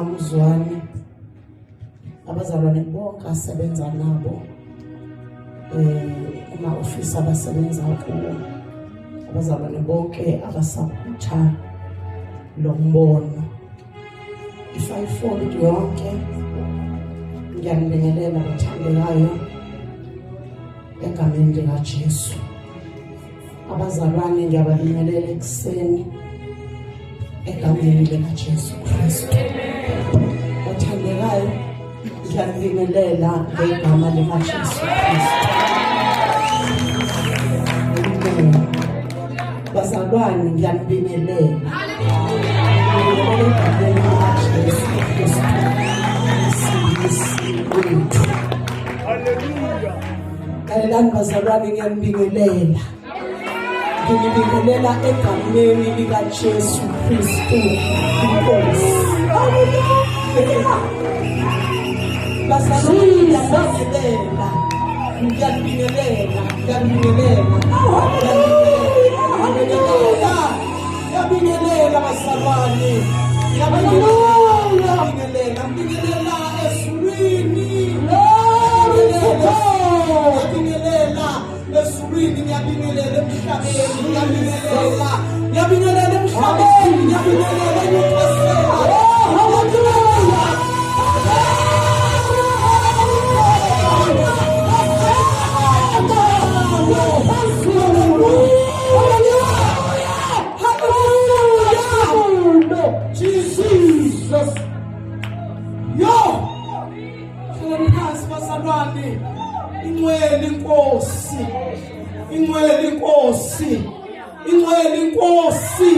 Mtshweni abazalwane bonke asebenza nabo kuma office abasebenza kuwo abazalwane bonke abasapota lo mbono ifayifoli yonke ngiyanibingelela bathandekayo egameni likaJesu. Abazalwane ngiyabingelela ekseni egameni likaJesu Kristu. Bathandekayo ngiyabingelela ngegama likaJesu Kristu. Bazalwane ngiyabingelela egameni likaJesu Kristu. Hallelujah. Kayelani bazalwane ngiyabingelela. Ngibingelela egameni likaJesu Kristu inkosi. Hallelujah. Bazalwane ngiyabingelela. Ngiyabingelela bazalwane. Ngiyabingelela esulwini. Ngiyabingelela esulwini, ngiyabingelela emhlabeni, ngiyabingelela emhlabeni, ngiyabingelela enyuphasela. Hallelujah. Jesus. Yo. Phakathi bazalwane, ingcwele inkosi. Ingcwele inkosi. Ingcwele inkosi.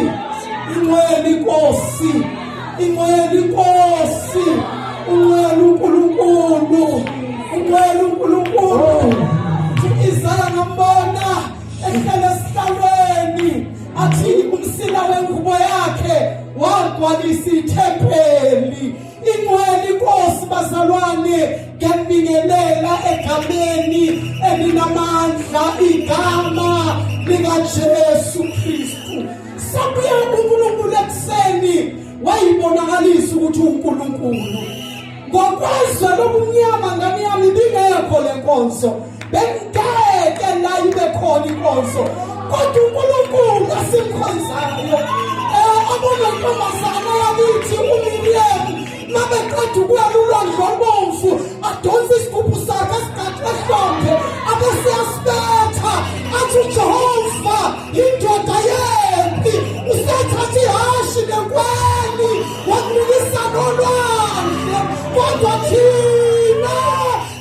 Ingcwele inkosi. Ingcwele inkosi. Ingcwele uNkulunkulu. Ingcwele uNkulunkulu. Isaya ngambona ehlala esihlalweni athi umsila wengubo yakhe wagcwalisa ithempeli. Ingcwele inkosi bazalwane ngiyabingelela egameni elinamandla, igama likaJesu Kristu. Sabuya uNkulunkulu ekseni wayibonakalisa ukuthi uNkulunkulu. Ngokwezwe lobumnyama ngani yami bingekho lenkonzo, bengeke la ibe khona inkonzo, kodwa uNkulunkulu asimkhonzayo. Abonontombazana yakithi uMiriam mabeqeda ukuya lulwandle olubomvu adonsa isigubhu sakhe esigaxa ehlombe abesiyasibetha athi uJehova indoda yempi usethatha ihashe nekweni wakunikisa nolwandle, kodwa thina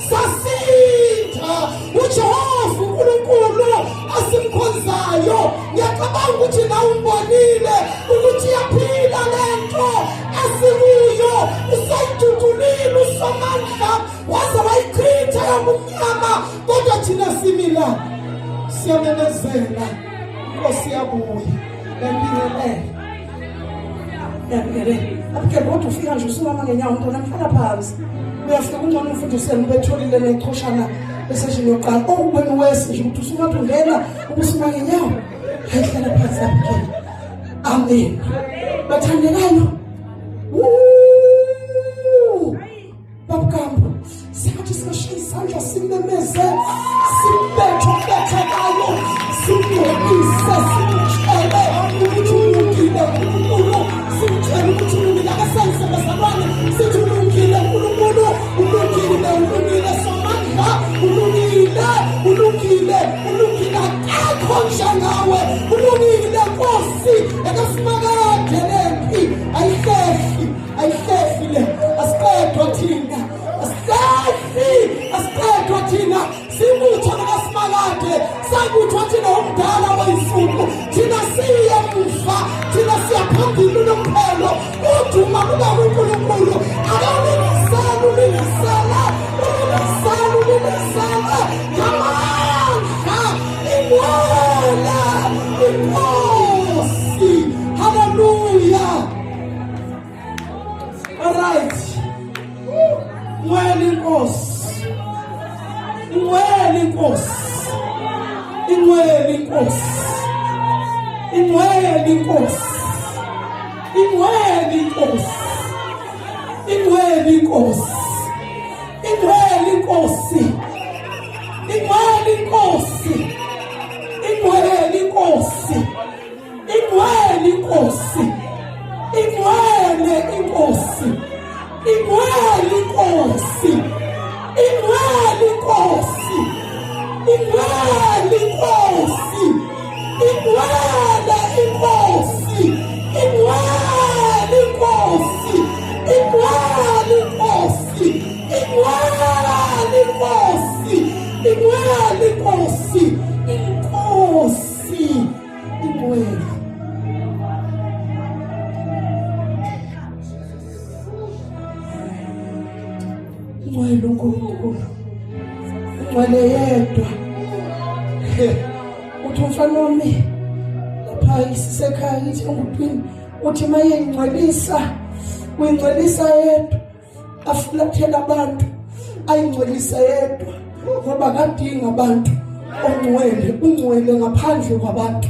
sasinda. uJehova uNkulunkulu asimkhonzayo. Ngiyacabanga ukuthi na umbonile ukuthi yaphila lento asikuyo, usayidudulile uSomandla waze wayichitha yomnyama, kodwa thina simila siyamemezela Nkosi yabuya. Ngiyabingelela apho kodwa ufika nje usumama ngenyawo mntwana mhlala phansi uyafika kungcono umfundiseni betholile nechoshana eseshini yokuqala okubeni wesi nje ukuthi usumathi ungena ubusuma ngenyawo. Ayihlala phansi apha. Amen. Bathandekayo. Babukambo. Singathi singashaya isandla simemeze. Sibethekayo. Sibonise simtshele ukuthi ulungile uNkulunkulu. Simtshele ukuthi ulungile akasenze bazalwane. Sithi ulungile uNkulunkulu. Ulungile somandla. Ulungile akekho njengawe. Ulungile Nkosi ekasimakade ayihlefi le asiqedwa thina simutho nakasimakade sakuthwa thina umdala wayisuku thina siya mufa thina siya phambili nomphelo uduma kuba uNkulunkulu akawulingisela ngamandla inqola inkosi. Hallelujah. All right. Inqwele uNkulunkulu ngwele yedwa uthi umfana wami lapha isisekhaya ithi ngudwini uthi maye ingcwelisa uyingcwelisa yedwa afulathela abantu ayingcwelisa yedwa ngoba kadinga abantu ungcwele ngaphandle kwabantu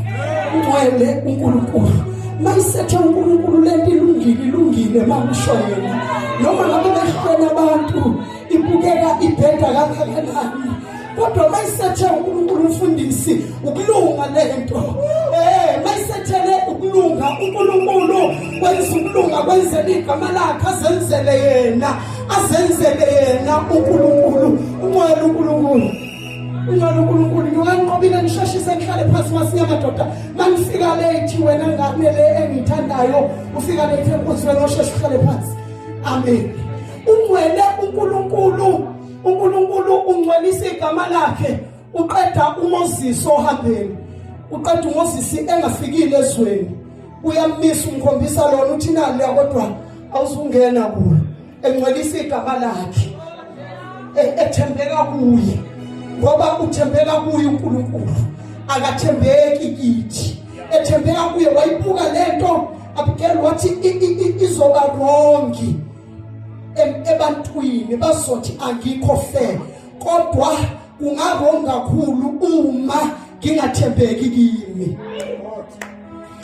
ungcwele uNkulunkulu mayisethe uNkulunkulu lento ilungile makusho yena noma ngabe behlena abantu ibukeka ibheda kangakanani kodwa mayisethe uNkulunkulu umfundisi ukulunga lento mayisethele ukulunga uNkulunkulu wenza ukulunga kwenzele igama lakhe azenzele yena uNkulunkulu ungcwele uNkulunkulu ngiwanqobile nishashise ngihlale phansi masiya madoda mangifika late wena ngamele engithandayo ufika late Nkosi wena osheshe uhlale phansi. Amen. Ungcwele uNkulunkulu ungcwelisa igama lakhe uqeda uMoses ohambeni uqeda uMoses engafikile ezweni uyamisa umkhombisa lona uthi nali kodwa awuzungena kulo engcwelisa igama lakhe ethembeka kuye ngoba uthembeka kuye uNkulunkulu akathembeki kithi ethembeka kuye wayibuka lento abukela wathi izoba wrong ebantwini bazothi angikho fair kodwa kungarong kakhulu uma ngingathembeki kimi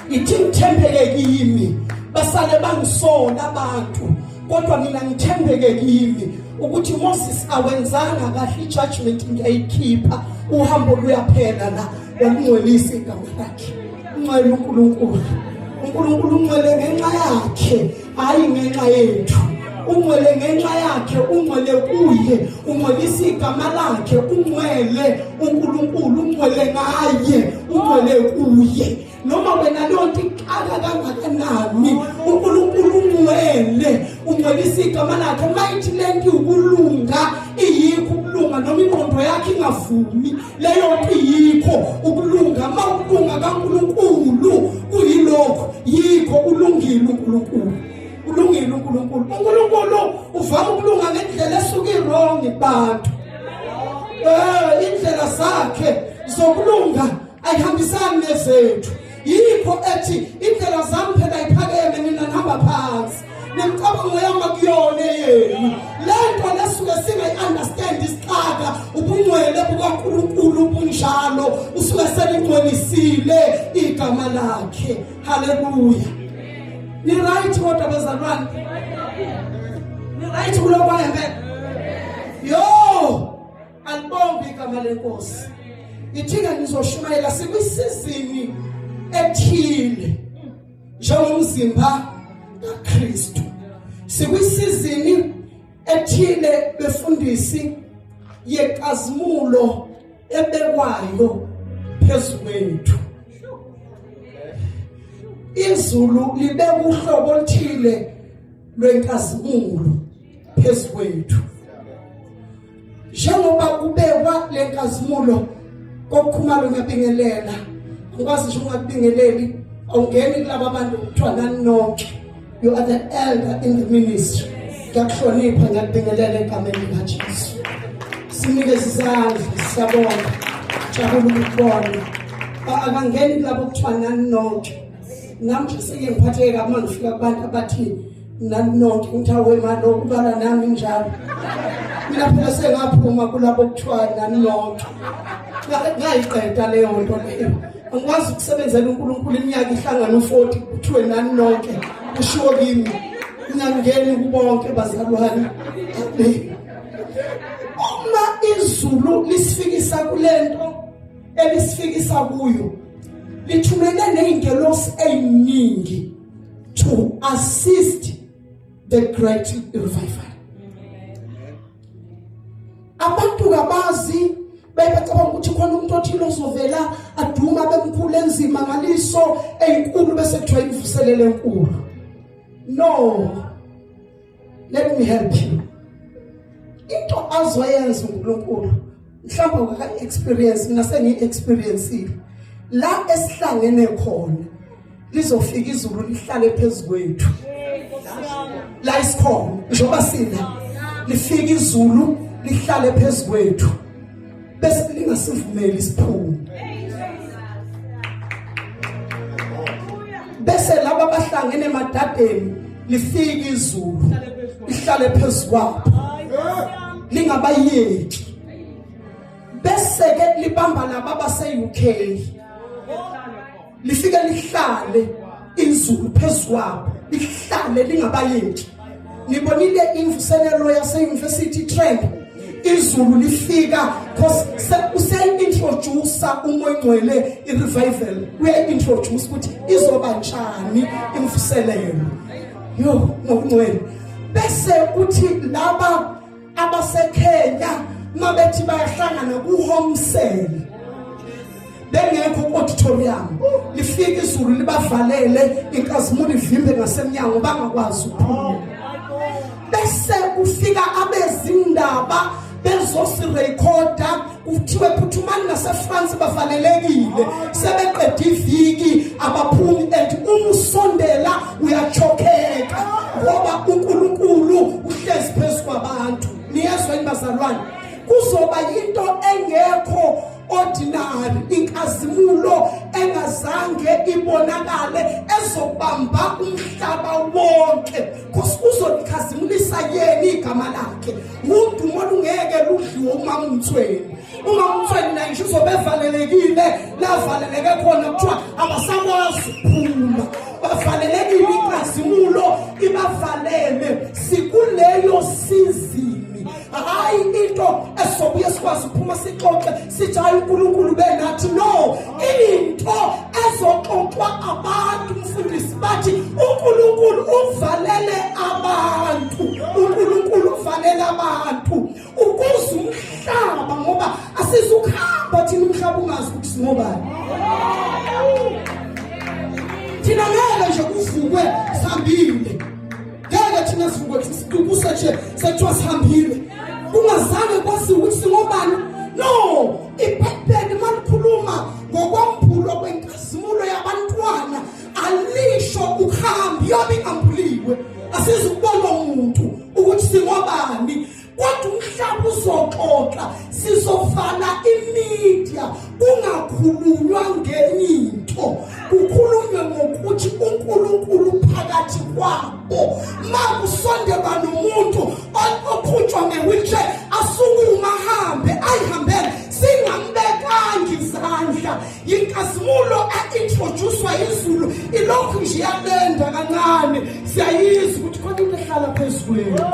ithi ngithembeke kimi basale bangisona abantu kodwa mina ngithembeke kimi ukuthi Moses awenzanga kahle ijudgment ngiyayikhipha uhambo luyaphela la yangcwelisa igama lakhe ungcwele uNkulunkulu ungcwele ngenxa yakhe hayi ngenxa yethu ungcwele ngenxa yakhe ungcwele kuye ungcwelisa igama lakhe ungcwele uNkulunkulu ungcwele ngaye ungcwele kuye noma wena lonto ikaka kangakanani uNkulunkulu ungcwelisa igama lakhe mayithi lento ukulunga iyikho ukulunga noma ingqondo yakhe ingavumi leyo nto iyikho ukulunga mawukulunga kaNkulunkulu kuyilokho yikho ulungile uNkulunkulu uvama ukulunga ngendlela esuka wrong kubantu indlela zakhe zokulunga ayihambisani nezethu yikho ethi indlela zami phela iphakeme mina ngihamba phansi nemicabango yami akuyona yenu lento lesuke singayi-understand isixaka ubungcwele bukaNkulunkulu bunjalo usuke selingcwelisile igama lakhe. Haleluya. Ni right kodwa bezalwane? Ni right kulokho ngempela? Yo, alibonge igama lenkosi. Ithinga ngizoshumayela sikwisizini ethile njengomzimba kaKristu. Sikwisizini ethile befundisi yenkazimulo ebekwayo phezu kwethu. Izulu libeka uhlobo oluthile lwenkazimulo phezu kwethu. Njengoba kubekwa lenkazimulo kokukhumalo ngiyabingelela. Ngikwazi nje ungabingeleli awungeni kulabo abantu kuthiwa nani nonke. You are the elder in the ministry. Ngiyakuhlonipha ngiyabingelela egameni likaJesu. Sinikeze izandla siyabonga. Jabula ukubona. Akangeni kulabo kuthiwa nani nonke. Namhlanje sike ngiphatheke uma ngifika kubantu abathi nani nonke ngithawe imali okubala nami njalo. Mina phela sengaphuma kulabo kuthiwa nani nonke. Ngayiqeda leyo nto leyo. Angikwazi ukusebenzela uNkulunkulu iminyaka ihlangana u40 kuthiwe nani nonke ushiwo kimi. Ngiyangeni kubonke bazalwane. Uma izulu lisifikisa kulento elisifikisa kuyo lithumele neingelosi eziningi to assist the great revival. Abantu kabazi bayacabanga ukuthi khona umuntu othile ozovela aduma bemkhulu enzima ngaliso ezinkulu bese kuthiwa ivuselele enkulu. No, let me help you. Into azoyenza uNkulunkulu mhlawumbe ngaka experience mina sengi-experience la esihlangene khona lizofika izulu lihlale phezu kwethu. La isikhona njengoba sina lifika izulu lihlale phezu kwethu bese lingasivumeli isiphume. Bese laba abahlangene emadadeni lifika izulu lihlale phezu kwabo lingabayeki. Bese ke libamba laba base-UK lifika lihlale izulu phezu kwabo lihlale lingabayeki. Nibonile imvuselelo yase-University Trend izulu lifika because usay-introduce umoya ngcwele i-revival. Uya-introduce ukuthi izoba njani imvuselelo yo ngcwele. Bese uthi laba abaseKenya mabethi bayahlangana ku-Homesel bengekho auditorium lifika izulu libavalele inkazimulo ivimbe ngasemnyango bangakwazi ukuphuma. Bese ufika abezindaba bezosirekhoda kuthiwe phuthumani naseFrance bavalelekile sebeqeda iviki abaphumi and umusondela uyachokheka ngoba uNkulunkulu uhlezi phezu kwabantu. Niyezwa inibazalwane kuzoba into engekho ordinary inkazimulo engazange ibonakale ezobamba umhlaba wonke kuzolikhazimulisa yena igama lakhe. Umuntu molungeke ludliwe umama Mtshweni. Umama Mtshweni naye nje uzobevalelekile lavaleleke khona kuthiwa abasakwazi ukuphuma bavalelekile inkazimulo ibavalele sikuleyo season. Hayi into esobuye sikwazi ukuphuma sixoxe sithi hayi uNkulunkulu benathi. No, into ezoxoxwa abantu mfundisi bathi uNkulunkulu uvalele abantu. uNkulunkulu uvalele abantu ukuze umhlaba ngoba asizukuhamba thina umhlaba ungazi ukuthi singobani. Thina ngeke nje kuvukwe sihambile. Ngeke thina sivukwe kuseche sethiwa sihambile kungazange kwaziwe ukuthi singobani. No, iBhayibheli malikhuluma ngokwambulo kwenkazimulo yabantwana alisho ukuhamba yobe ingambuliwe asizukubona umuntu ukuthi singobani. Kodwa umhlaba uzoxoxa sizovala imedia kungakhulunywa ngenye into kukhulunywe ngokuthi uNkulunkulu phakathi kwabo. Makusondeba nomuntu oqhutshwa nge-wheelchair asukuma ahambe ayihambele singambekanga izandla. INkazimulo a-introducewa izulu ilokhu nje yalenda kancane siyayizwa ukuthi khona into ehlala phezu kwethu.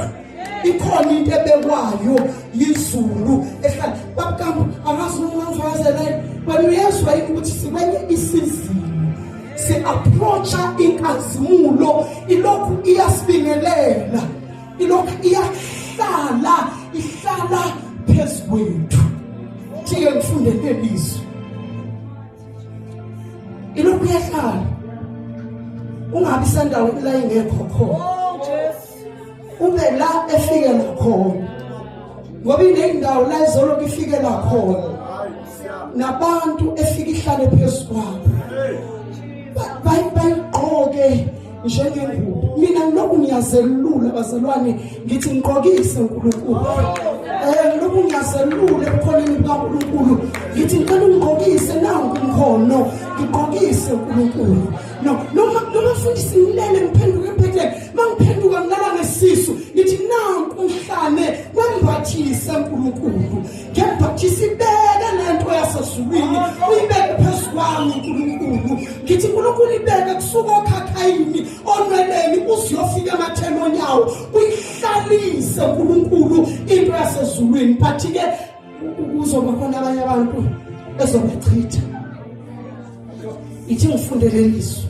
Ikhona into ebekwayo yizulu ehlala babukambu akazi noma ngifazele wena uyezwa ukuthi sikwenye isizini si-approacha inkazimulo ilokhu iyasibingelela ilokhu ihlala phezu kwethu. Thike ngifunde lelizwi ilokhu iyahlala ungabi sendaweni la ingekho khona ube la efikela khona ngoba inendawo la izolokhu ifikela khona nabantu efika ihlale phezu kwabo bayigqoke njengengubo. Mina ngilokhu ngiyazelula bazalwane ngithi ngigqokise uNkulunkulu ngilokhu ngiyazelula ebukhoneni bukaNkulunkulu ngithi ngicela ungigqokise nangu umkhono ngigqokise uNkulunkulu. Noma mfundisi ngilele ngiphenduke empetheni mangiphenduka ngilala ngesisu ngithi nangu umhlane wembathise uNkulunkulu ngembhathise ibeke lento yasezulwini uyibeke phezu kwami uNkulunkulu. Ngithi uNkulunkulu ibeke kusuka okhakhayini onweleni uziyofika ematheni yawo uyihlalise uNkulunkulu into yasezulwini. But-ke kuzoba khona abanye abantu ezobachitha. Ithi ngifundele lizwi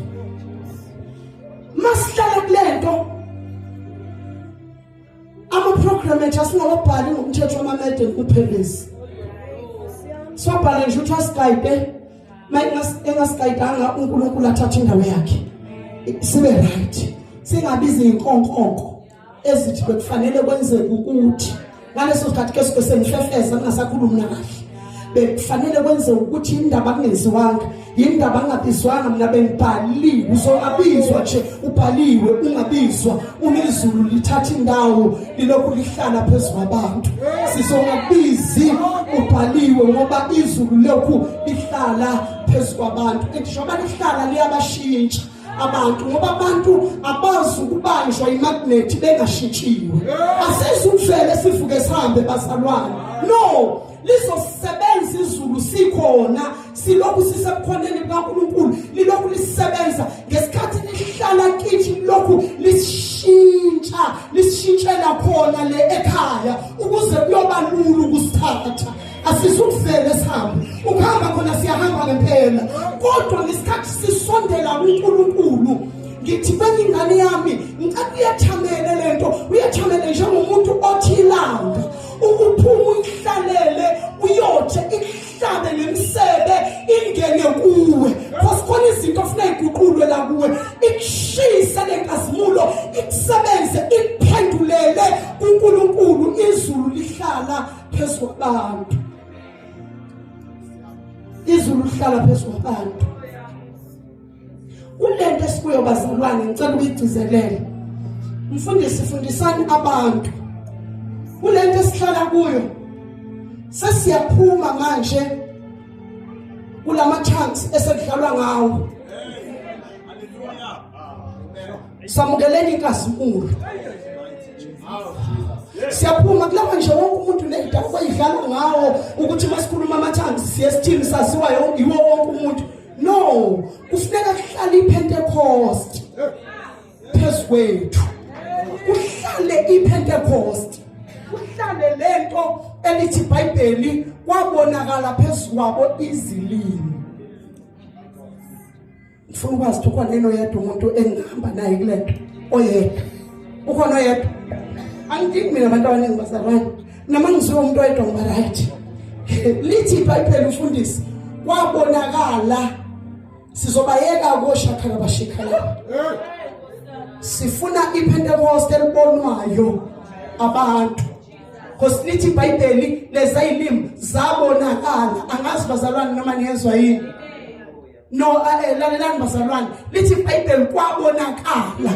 masihlala kulento ama-program ethu asingawabhali ngomthetho wamamede kuphelezi sobhala nje ukuthi asigayide engasigayidanga uNkulunkulu athathe indawo yakhe sibe right singabizi inkonkonko ezithi bekufanele kwenzeke ukuthi ngaleso sikhathi ke senifefeza ningasakhulumi nakahle bekufanele kwenzeke ukuthi indaba kungenziwanga indaba angabizwanga mina bengibhaliwe uzongabizwa nje ubhaliwe ungabizwa umizulu lithatha indawo lilokhu lihlala phezu kwabantu sizongabizi ubhaliwe ngoba izulu lokhu lihlala phezu kwabantu ngishoba lihlala liyabashintsha abantu ngoba abantu abazi ukubanjwa imagnet bengashintshiwe. Asizuvele sivuke sihambe bazalwane no lizosebenza izulu sikhona silokhu sisebukhoneni bukaNkulunkulu lilokhu lisebenza ngesikhathi lihlala kithi lokhu lisishintshela khona le ekhaya ukuze kuyoba lula ukusithatha. Asizuvele sihambe ukuhamba khona siyahamba ngempela kodwa ngesikhathi sisondela kuNkulunkulu ngithi kwenye ingane yami ngicela uyathamela lento uyathamela njengomuntu othi ilanga ukuphuma uyihlalele uyothe ihlabe nemisebe ingene kuwe khona izinto kufanele iguqulwe la kuwe ikushise lenkazimulo ikusebenze ikuphendulele kuNkulunkulu. Izulu lihlala phezu kwabantu izulu lihlala phezu kwabantu. Kulento esikuyo bazalwane ngicela ukuyigcizelele mfundisani abantu kulento esihlala kuyo sesiyaphuma manje kulama chance esekudlalwa ngawo. Samukeleni inkazimulo siyaphuma kulapha nje wonke umuntu nedaba bayidlala ngawo ukuthi masikhuluma ama-tongues siyesithini saziwa yiwo wonke umuntu. No, kufuneka kuhlale iPentecost phezu kwethu kuhlale iPentecost kuhlale lento elithi iBhayibheli kwabonakala phezu kwabo izilimi. Ngifuna ukwazi ukuthi ukhona neno yedwa umuntu engihamba naye kulento oyedwa ukhona oyedwa. Angidingi mina abantu abaningi bazalwane noma ngiziwe umuntu oyedwa ngoba right lithi iBhayibheli ufundisi kwabonakala sizobayeka koshakhala bashikhala sifuna iPentecost elibonwayo abantu because lithi iBhayibheli leza ilimi zabonakala. Angazi bazalwane noma niyezwa yini no lalelani bazalwane lithi iBhayibheli kwabonakala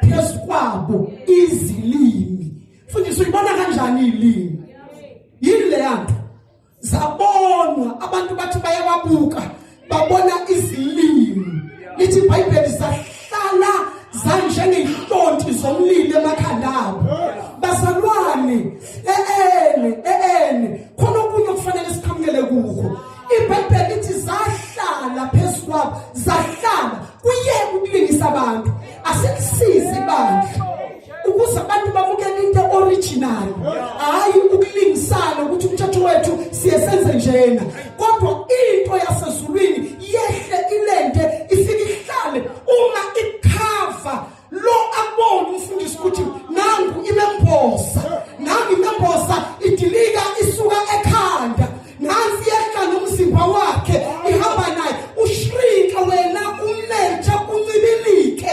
phezu kwabo izilimi. Futhi uyibona kanjani ilimi yini le yanto zabonwa abantu bathi bayababuka babona izilimi. Lithi iBhayibheli zahlala zanjengehlonti zomlilo emakhanda abo. Bazalwane, khona okunye okufanele siqhamukele kukho. iBhayibheli lithi zahlala phezu kwabo, zahlala kuyeke ukulingisa abantu. Asikusizi bandla ukuze abantu bamukele into original, hayi ukulingisana ukuthi umthetho wethu siyesenze njena. Kodwa into yasezulwini yehle ilente ifike ihlale uma ikhava lo abona umfundisi ukuthi nangu imembosa idilika isuka ekhanda, nansi yehla nomzimba wakhe ihamba naye, ushrika wena umlentsha uncibilike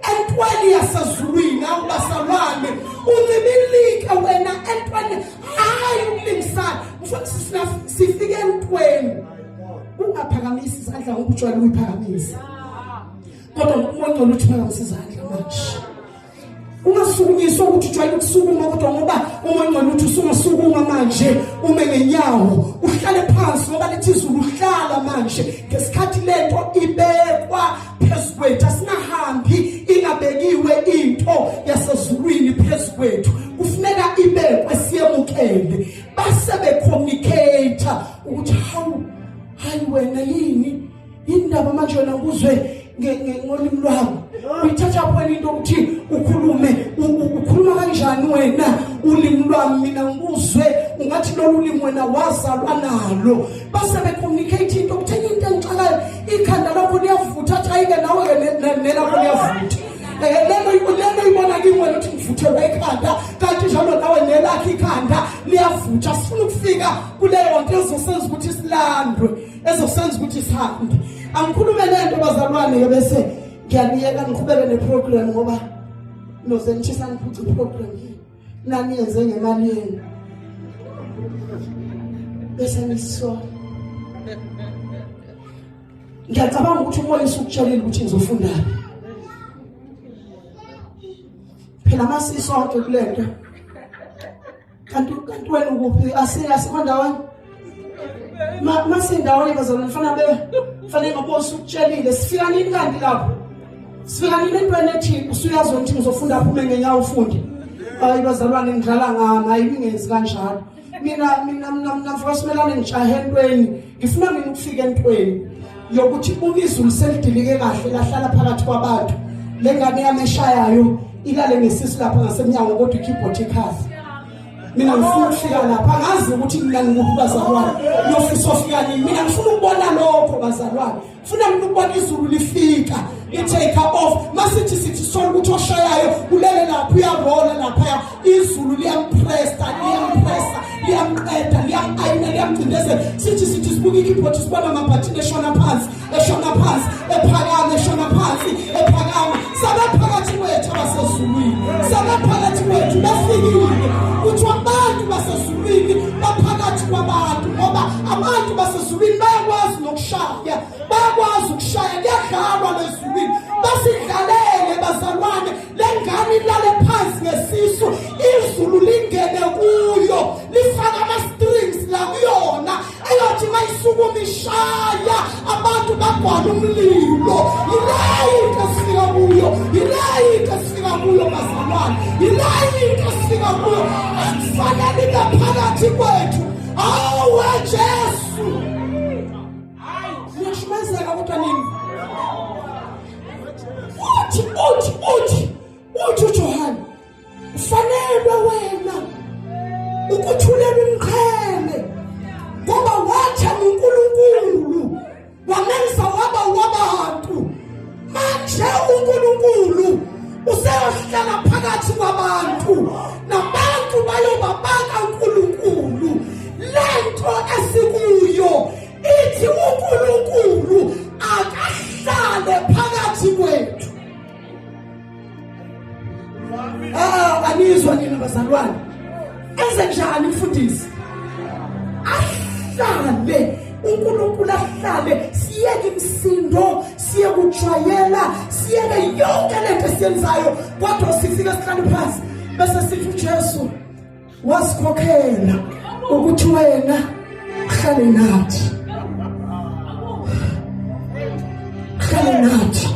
entweni yasezulwini. Awubasalwane uncibilike wena entweni, hayi ukulingisana. Mfundisi sifike entweni ungaphakamisi izandla ngokujwayele uyiphakamisa, kodwa umuntu oluthi phakamisa izandla manje. Ungasukunyiswa ukuthi ujwayele ukusukuma, kodwa ngoba umuntu oluthi usungasukuma manje ume ngenyawo uhlale phansi, ngoba lithi izulu uhlala manje ngesikhathi lento ibekwa phezu kwethu. Asinahambi ingabekiwe into yasezulwini phezu kwethu, kufuneka ibekwe siyemukele. Base becommunicate ukuthi hayi wena yini indaba manje wena kuzwe ngolimi lwami. Uyithatha phela into ukuthi ukhuluma kanjani wena ulimi lwami mina ngikuzwe ungathi lolu ulimi wena wazalwa nalo. Base becommunicate into ukuthi into engixakayo ikhanda lakho liyavutha, athi ayike nawe nelakho liyavutha. Lelo ibona kimi wena ukuthi ngivuthelwa ikhanda, kanti njalo nawe nelakho ikhanda liyavutha. Sifuna ukufika kuleyo nto ezosenza ukuthi silandwe, ezosenza ukuthi sihambe. Angikhulume lento bazalwane bese ngiyaniyeka ngiqhubeke neprogram, ngoba noze ngithisa ngiphuca iprogram nani yenze ngemali yenu bese ngisola. Ngiyacabanga ukuthi umoya usukutshelile ukuthi ngizofunda phela masisonke kulento. Kanti wena ukuphi? Asikhondaweni masindawonye bazalwane fanele ngobosu ukutshelile. Sifika nini kanti lapho? Sifika nini entweni ethi usuyazi ukuthi ngizofunda aphume ngenyawo ufunde? Hayi bazalwane, ngidlala ngama ayingenzi kanjalo. Mina mfosimelane ngijahe entweni, ngifuna mina ukufika entweni yokuthi izulu selidilike kahle lahlala phakathi kwabantu. Lengane yameshayayo ilale ngesisi lapha ngasemnyango, kodwa ikeyboard ekhasi. Mina ngifuna ukufika lapha, angazi ukuthi mina ngikuphi bazalwane, uyofisa ufika nini. Mina ngifuna ukubona lokho bazalwane, ngifuna mina ukubona izulu lifika i-take off. Masithi sola ukuthi oshayayo ulele lapho uyarola lapha, izulu liyampressa liyamqeda liyamqayina liyamcindezela. Sithi sibuka ikeyboard sibona amabhathini eshona phansi ephakama sabaphakathi kwethu abasezulwini, sabaphakathi kwethu bafikile. Kuthiwa abantu basezulwini baphakathi kwabantu, ngoba abantu basezulwini bayakwazi nokushaya, bayakwazi ukushaya. Kuyadlalwa lezulwini, basidlalele bazalwane. Lengane ilale phansi ngesisu, izulu lingene kuyo, lifaka ama-strings la kuyona, eyothi mayisukuma ishaya abantu bagwala umlilo. Yilayinto esifika kuyo bazalwane, yilayinto esifika kuyo. Akufanele ngaphakathi kwethu. Awe Jesu, ngiyashimazeka kodwa nini uthi uJohane ufanele wena ukuthulelwa imqhele, ngoba wathi uNkulunkulu wamenza waba wabantu. Manje uNkulunkulu useyohlala phakathi kwabantu, nabantu bayoba bakaNkulunkulu. Lento esikuyo ithi uNkulunkulu akahlale phakathi kwethu. Anizwa nina bazalwane? Enze njani mfundisi? Ahlale uNkulunkulu, ahlale. Siyeke imisindo, siyeke ujwayela, siyeke yonke lento esiyenzayo, kodwa sifike sihlale phansi bese sithi uJesu wasikhokhela ukuthi wena uhlale nathi. ahlale nathi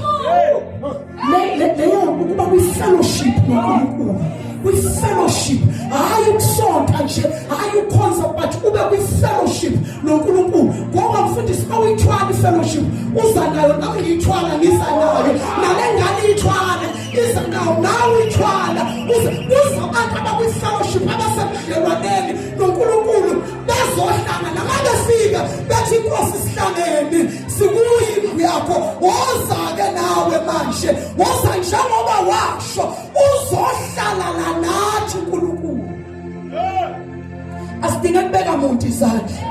leyo ukuba kwi-fellowship noNkulunkulu, kwi-fellowship, hayi ukusonta nje, hayi ukhonza, but ube kwi-fellowship noNkulunkulu. Ngoba mfundisi uma uyithwala i-fellowship uza nayo, nawe ngiyithwala ngiza nayo, nale ngane iyithwala iza nayo, nawe uyithwala uza abantu abakwi-fellowship abasebudlelwaneni noNkulunkulu bezohlangana. Mabefika bethi Nkosi sihlangene sikuyindlu yakho, woza-ke nawe manje, woza njengoba washo uzohlala nathi uNkulunkulu. Asidinge kubeka muntu izandla.